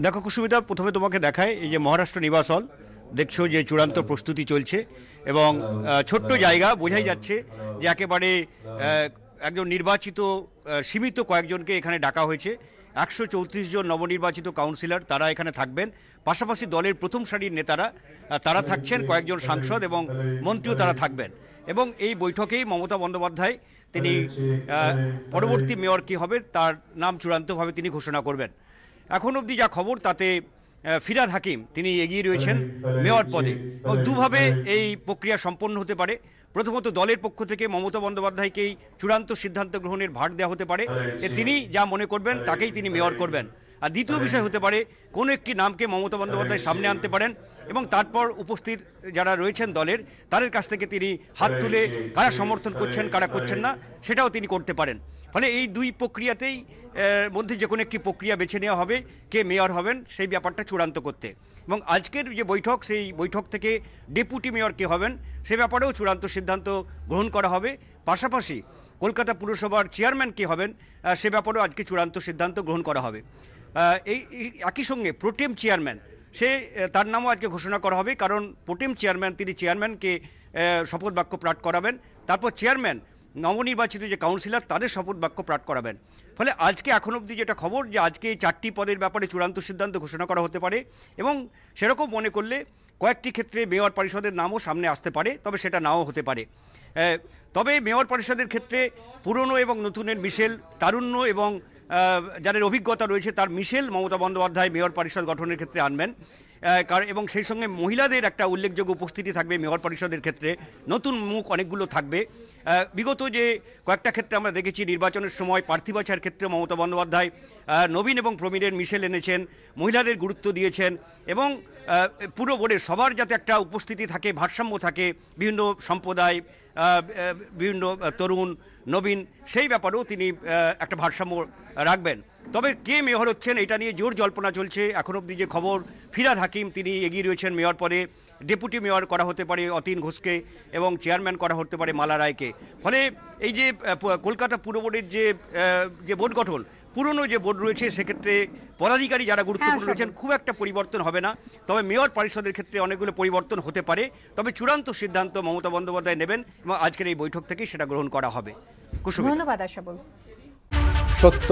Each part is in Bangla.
দেখো কুসুমিতা, প্রথমে তোমাকে দেখায় এই যে মহারাষ্ট্র নিবাস হল, দেখছো যে চূড়ান্ত প্রস্তুতি চলছে এবং ছোট্ট জায়গা, বোঝাই যাচ্ছে যে একেবারে একজন নির্বাচিত সীমিত কয়েকজনকে এখানে ডাকা হয়েছে। 134 জন নবনির্বাচিত কাউন্সিলর তারা এখানে থাকবেন, পাশাপাশি দলের প্রথম সারির নেতারা তারা থাকছেন, কয়েকজন সাংসদ এবং মন্ত্রীও তারা থাকবেন। এবং এই বৈঠকেই মমতা বন্দ্যোপাধ্যায় তিনি পরবর্তী মেয়র কি হবে তার নাম চূড়ান্তভাবে তিনি ঘোষণা করবেন। এখন অবধি যা খবর তাতে ফিরহাদ হাকিম তিনি এগিয়ে রয়েছেন মেয়র পদে এবং দুভাবে এই প্রক্রিয়া সম্পন্ন হতে পারে। প্রথমত দলের পক্ষ থেকে মমতা বন্দ্যোপাধ্যায়কেই চূড়ান্ত সিদ্ধান্ত গ্রহণের ভার দেওয়া হতে পারে, তিনি যা মনে করবেন তাকেই তিনি মেয়র করবেন। আর দ্বিতীয় বিষয় হতে পারে কোনো একটি নামকে মমতা বন্দ্যোপাধ্যায় সামনে আনতে পারেন এবং তারপর উপস্থিত যারা রয়েছেন দলের তাদের কাছ থেকে তিনি হাত তুলে কারা সমর্থন করছেন কারা করছেন না সেটাও তিনি করতে পারেন। ফলে এই দুই প্রক্রিয়াতেই মধ্যে যে কোনো একটি প্রক্রিয়া বেছে নেওয়া হবে কে মেয়র হবেন সেই ব্যাপারটা চূড়ান্ত করতে। এবং আজকের যে বৈঠক সেই বৈঠক থেকে ডেপুটি মেয়র কে হবেন সে ব্যাপারেও চূড়ান্ত সিদ্ধান্ত গ্রহণ করা হবে। পাশাপাশি কলকাতা পুরসভার চেয়ারম্যান কে হবেন সে ব্যাপারেও আজকে চূড়ান্ত সিদ্ধান্ত গ্রহণ করা হবে। এই একই সঙ্গে প্রোটেম চেয়ারম্যান তার নামও আজকে ঘোষণা করা হবে, কারণ প্রোটেম চেয়ারম্যান তিনি চেয়ারম্যানকে শপথ বাক্য পাঠ করাবেন, তারপর চেয়ারম্যান নবনির্বাচিত যে কাউন্সিলর তাদের শপথ বাক্য পাঠ করাবেন। ফলে আজকে এখন অবধি যেটা খবর যে আজকে এই 4টি পদের ব্যাপারে চূড়ান্ত সিদ্ধান্ত ঘোষণা করা হতে পারে এবং সেরকম মনে করলে কয়েকটি ক্ষেত্রে মেয়র পরিষদের নামও সামনে আসতে পারে, তবে সেটা নাও হতে পারে। তবে মেয়র পরিষদের ক্ষেত্রে পুরনো এবং নতুনের মিশেল, তারুণ্য এবং যাদের অভিজ্ঞতা রয়েছে তার মিশেল মমতা বন্দ্যোপাধ্যায় মেয়র পরিষদ গঠনের ক্ষেত্রে আনবেন। এবং সেই সঙ্গে মহিলাদের একটা উল্লেখযোগ্য উপস্থিতি থাকবে মেয়র পরিষদের ক্ষেত্রে, নতুন মুখ অনেকগুলো থাকবে। বিগত যে কয়েকটা ক্ষেত্রে আমরা দেখেছি নির্বাচনের সময় প্রার্থী বাছাইয়ের ক্ষেত্রে মমতা বন্দ্যোপাধ্যায় নবীন এবং প্রবীণের মিশেল এনেছেন, মহিলাদের গুরুত্ব দিয়েছেন এবং পুরো বোর্ডের সবার যাতে একটা উপস্থিতি থাকে, ভারসাম্য থাকে, বিভিন্ন সম্প্রদায়, বিভিন্ন তরুণ নবীন, সেই ব্যাপারেও তিনি একটা ভারসাম্য রাখবেন। তবে কে মেয়র হচ্ছেন এটা নিয়ে জোর জল্পনা চলছে। এখন অবধি যে খবর ফিরহাদ হাকিম তিনি এগিয়ে রয়েছেন মেয়র পদে, ডেপুটি মেয়র করা হতে পারে অতীন ঘোষকে এবং চেয়ারম্যান করা হতে পারে মালা রায়কে। ফলে এই যে কলকাতা পুর বোর্ডের যে বোর্ড গঠন, পুরনো যে বোর্ড রয়েছে সেক্ষেত্রে পদাধিকারী যারা গুরুত্বপূর্ণ রয়েছেন খুব একটা পরিবর্তন হবে না, তবে মেয়র পরিষদের ক্ষেত্রে অনেকগুলো পরিবর্তন হতে পারে। তবে চূড়ান্ত সিদ্ধান্ত মমতা বন্দ্যোপাধ্যায় নেবেন এবং আজকের এই বৈঠক থেকেই সেটা গ্রহণ করা হবে। ধন্যবাদ আশাবুল। সত্য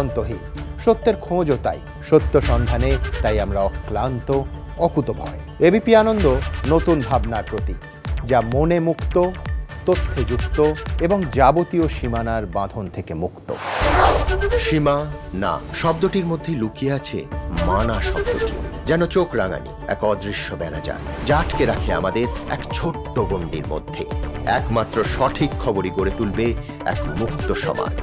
অন্তহীন, সত্যের খোঁজও তাই, সত্য সন্ধানে তাই আমরা অক্লান্ত অকুতভয়। এবিপি আনন্দ নতুন ভাবনার প্রতীক, যা মনে মুক্ত, তথ্যে যুক্ত এবং যাবতীয় সীমানার বাঁধন থেকে মুক্ত। সীমা না শব্দটির মধ্যে লুকিয়ে আছে মানা শব্দটি, যেন চোখ রাঙানি এক অদৃশ্য বেড়াজাল যা আটকে রাখে আমাদের এক ছোট্ট গণ্ডির মধ্যে। একমাত্র সঠিক খবরই গড়ে তুলবে এক মুক্ত সমাজ।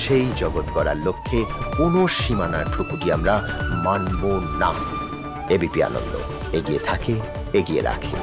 সেই জগৎ গড়ার লক্ষ্যে কোনো সীমানার ঠুকুটি আমরা মানব না। এবিপি আনন্দ এগিয়ে থাকে, এগিয়ে রাখে।